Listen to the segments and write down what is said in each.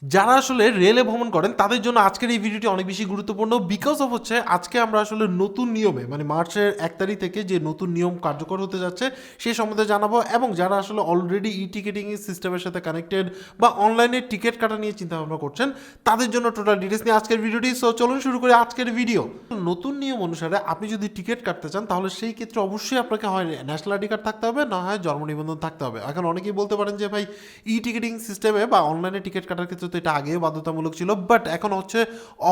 যারা আসলে রেলে ভ্রমণ করেন তাদের জন্য আজকের এই ভিডিওটি অনেক বেশি গুরুত্বপূর্ণ বিকজ অফ হচ্ছে আজকে আমরা আসলে নতুন নিয়মে মানে মার্চের 1 তারিখ থেকে যে নতুন নিয়ম কার্যকর হতে যাচ্ছে সেই সম্বন্ধে জানাবো এবং যারা আসলে অলরেডি ই টিকিটিং সিস্টেমের সাথে কানেক্টেড বা অনলাইনে টিকিট কাটা নিয়ে চিন্তা ভাবনা করছেন তাদের জন্য টোটাল ডিটেলস নিয়ে আজকের ভিডিওটি। সো চলুন শুরু করি আজকের ভিডিও। নতুন নিয়ম অনুসারে আপনি যদি টিকিট কাটতে চান তাহলে সেই ক্ষেত্রে অবশ্যই আপনাকে হয় ন্যাশনাল আইডি কার্ড থাকতে হবে, না হয় জন্ম নিবন্ধন থাকতে হবে। এখন অনেকেই বলতে পারেন যে ভাই ই টিকিটিং সিস্টেমে বা অনলাইনে টিকিট কাটার ক্ষেত্রে তো এটা আগে বাধ্যতামূলক ছিল, বাট এখন হচ্ছে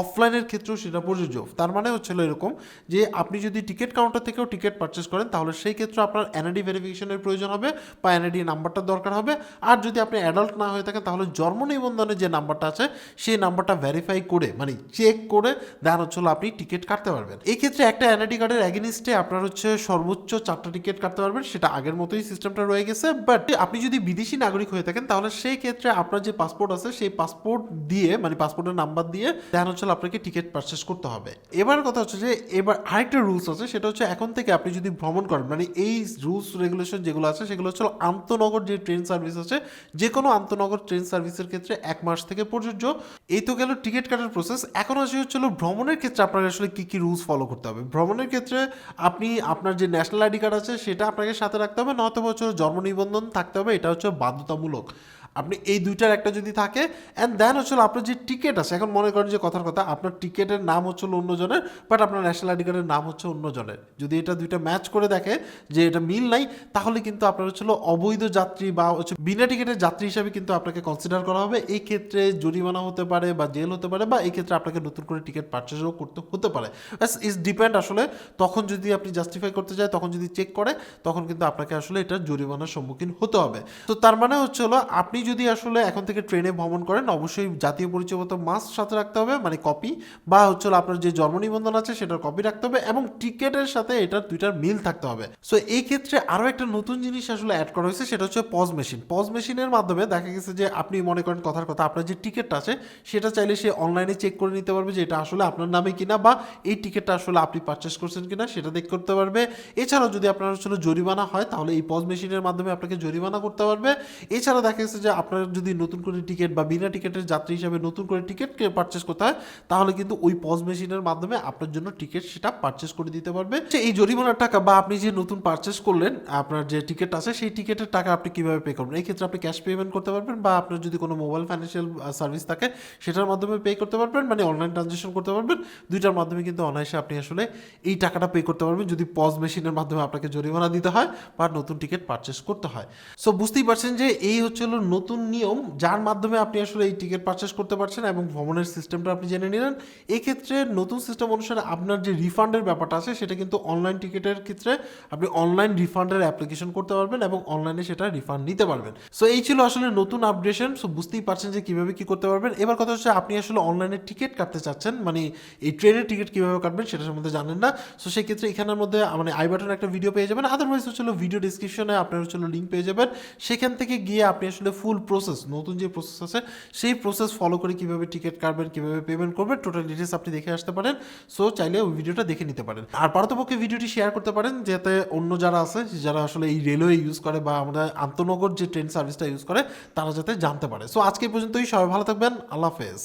অফলাইনের ক্ষেত্রেও সেটা প্রযোজ্য। তার মানে হচ্ছিল এরকম যে আপনি যদি টিকিট কাউন্টার থেকেও টিকিট পারচেস করেন তাহলে সেই ক্ষেত্রে আপনার এনআইডি ভেরিফিকেশনের প্রয়োজন হবে বা এনআইডি নাম্বারটা দরকার হবে। আর যদি আপনি অ্যাডাল্ট না হয়ে থাকেন তাহলে জন্ম নিবন্ধনের যে নাম্বারটা আছে সেই নাম্বারটা ভেরিফাই করে মানে চেক করে দেন হচ্ছে আপনি টিকিট কাটতে পারবেন। এই ক্ষেত্রে একটা এনআইডি কার্ডের এগেনিস্টে আপনার হচ্ছে সর্বোচ্চ 4টা টিকিট কাটতে পারবেন, সেটা আগের মতোই সিস্টেমটা রয়ে গেছে। বাট আপনি যদি বিদেশি নাগরিক হয়ে থাকেন তাহলে সেই ক্ষেত্রে আপনার যে পাসপোর্ট আছে সেই পাসপোর্ট দিয়ে মানে পাসপোর্টের নাম্বার দিয়ে দেন হচ্ছে আপনাকে টিকিট পারচেস করতে হবে। এবার কথা হচ্ছে যে এবার আরেকটা রুলস আছে, সেটা হচ্ছে এখন থেকে আপনি যদি ভ্রমণ করেন মানে এই রুলস রেগুলেশন যেগুলো আছে সেগুলো হচ্ছে আন্তনগর যে ট্রেন সার্ভিস আছে যে কোনো আন্তনগর ট্রেন সার্ভিসের ক্ষেত্রে 1 মাস থেকে প্রযোজ্য। এই তো গেল টিকিট কাটার প্রসেস। এখন আসে হচ্ছিল ভ্রমণের ক্ষেত্রে আপনার আসলে কী কী রুলস ফলো করতে হবে। ভ্রমণের ক্ষেত্রে আপনি আপনার যে ন্যাশনাল আইডি কার্ড আছে সেটা আপনাকে সাথে রাখতে হবে, নয়তো হচ্ছে জন্ম নিবন্ধন থাকতে হবে, এটা হচ্ছে বাধ্যতামূলক। আপনি এই দুইটার একটা যদি থাকে অ্যান্ড দেন হচ্ছে আপনার যে টিকিট আছে, এখন মনে করেন যে কথার কথা আপনার টিকিটের নাম হচ্ছে অন্যজনের বাট আপনার ন্যাশনাল আইডি কার্ডের নাম হচ্ছে অন্যজনের, যদি এটা দুইটা ম্যাচ করে দেখে যে এটা মিল নাই তাহলে কিন্তু আপনার হচ্ছিল অবৈধ যাত্রী বা হচ্ছে বিনা টিকিটের যাত্রী হিসাবে কিন্তু আপনাকে কনসিডার করা হবে। এই ক্ষেত্রে জরিমানা হতে পারে বা জেল হতে পারে বা এই ক্ষেত্রে আপনাকে নতুন করে টিকিট পারচেসও করতে হতে পারে। ইস ডিপেন্ড আসলে তখন যদি আপনি জাস্টিফাই করতে যায় তখন যদি চেক করে তখন কিন্তু আপনাকে আসলে এটা জরিমানার সম্মুখীন হতে হবে। তো তার মানে হচ্ছে হলো আপনি যদি আসলে এখন থেকে ট্রেনে ভ্রমণ করেন অবশ্যই জাতীয় পরিচয়পত্র মাস্ট সাথে রাখতে হবে, মানে কপি, বা হচ্ছে আপনার যে জন্ম নিবন্ধন আছে সেটার কপি রাখতে হবে এবং টিকেটের সাথে এটার দুইটার মিল থাকতে হবে। সো এই ক্ষেত্রে আরও একটা নতুন জিনিস আসলে অ্যাড করা হয়েছে, সেটা হচ্ছে পজ মেশিন। পজ মেশিনের মাধ্যমে দেখা গেছে যে আপনি মনে করেন কথার কথা আপনার যে টিকিটটা আছে সেটা চাইলে সে অনলাইনে চেক করে নিতে পারবে যে এটা আসলে আপনার নামে কিনা বা এই টিকিটটা আসলে আপনি পারচেস করছেন কিনা সেটা দেখ করতে পারবে। এছাড়াও যদি আপনার আসলে জরিমানা হয় তাহলে এই পজ মেশিনের মাধ্যমে আপনাকে জরিমানা করতে পারবে। এছাড়া দেখা গেছে যে আপনার যদি নতুন করে টিকিট বা বিনা টিকিটের যাত্রী হিসাবে নতুন করে টিকিট পারচেস করতে হয় তাহলে কিন্তু ওই পজ মেশিনের মাধ্যমে আপনার জন্য টিকিট সেটা পারচেস করে দিতে পারবে। এই জরিমানার টাকা বা আপনি যে নতুন পারচেস করলেন আপনার যে টিকিট আছে সেই টিকিটের টাকা আপনি কিভাবে পে করবেন, এই ক্ষেত্রে আপনি ক্যাশ পেমেন্ট করতে পারবেন বা আপনার যদি কোনো মোবাইল ফাইন্যান্সিয়াল সার্ভিস থাকে সেটার মাধ্যমে পে করতে পারবেন, মানে অনলাইন ট্রানজ্যাকশন করতে পারবেন। দুইটার মাধ্যমে কিন্তু অনায়াসে আপনি আসলে এই টাকাটা পে করতে পারবেন যদি পজ মেশিনের মাধ্যমে আপনাকে জরিমানা দিতে হয় বা নতুন টিকিট পারচেস করতে হয়। সো বুঝতেই পারছেন যে এই হচ্ছে হলো নতুন নিয়ম যার মাধ্যমে আপনি আসলে এই টিকিট পারচেস করতে পারছেন এবং ভ্রমণের সিস্টেমটা আপনি জেনে নিলেন। এক্ষেত্রে নতুন সিস্টেম অনুসারে আপনার যে রিফান্ডের ব্যাপারটা আছে সেটা কিন্তু অনলাইন টিকিটের ক্ষেত্রে আপনি অনলাইন রিফান্ডের অ্যাপ্লিকেশন করতে পারবেন এবং অনলাইনে সেটা রিফান্ড নিতে পারবেন। সো এই ছিল আসলে নতুন আপডেশন। সো বুঝতেই পারছেন যে কীভাবে কী করতে পারবেন। এবার কথা হচ্ছে আপনি আসলে অনলাইনে টিকিট কাটতে চাচ্ছেন, মানে এই ট্রেনের টিকিট কীভাবে কাটবেন সেটা সম্বন্ধে জানেন না। সো সেই ক্ষেত্রে এখানের মধ্যে মানে আই বাটনে একটা ভিডিও পেয়ে যাবেন, আদারওয়াইজ হচ্ছিল ভিডিও ডিসক্রিপশনে আপনার হচ্ছিল লিঙ্ক পেয়ে যাবেন। সেখান থেকে গিয়ে আপনি আসলে ফুল প্রসেস নতুন যে প্রসেস আছে সেই প্রসেস ফলো করে কীভাবে টিকিট কাটবেন কীভাবে পেমেন্ট করবেন টোটাল ডিটেলস আপনি দেখে আসতে পারেন। সো চাইলে ওই ভিডিওটা দেখে নিতে পারেন আর পারতপক্ষে ভিডিওটি শেয়ার করতে পারেন যাতে অন্য যারা আছে যারা আসলে এই রেলওয়ে ইউজ করে বা আমরা আন্তনগর যে ট্রেন সার্ভিসটা ইউজ করে তারা যাতে জানতে পারে। সো আজকে পর্যন্তই, সবাই ভালো থাকবেন, আল্লাহ হাফেজ।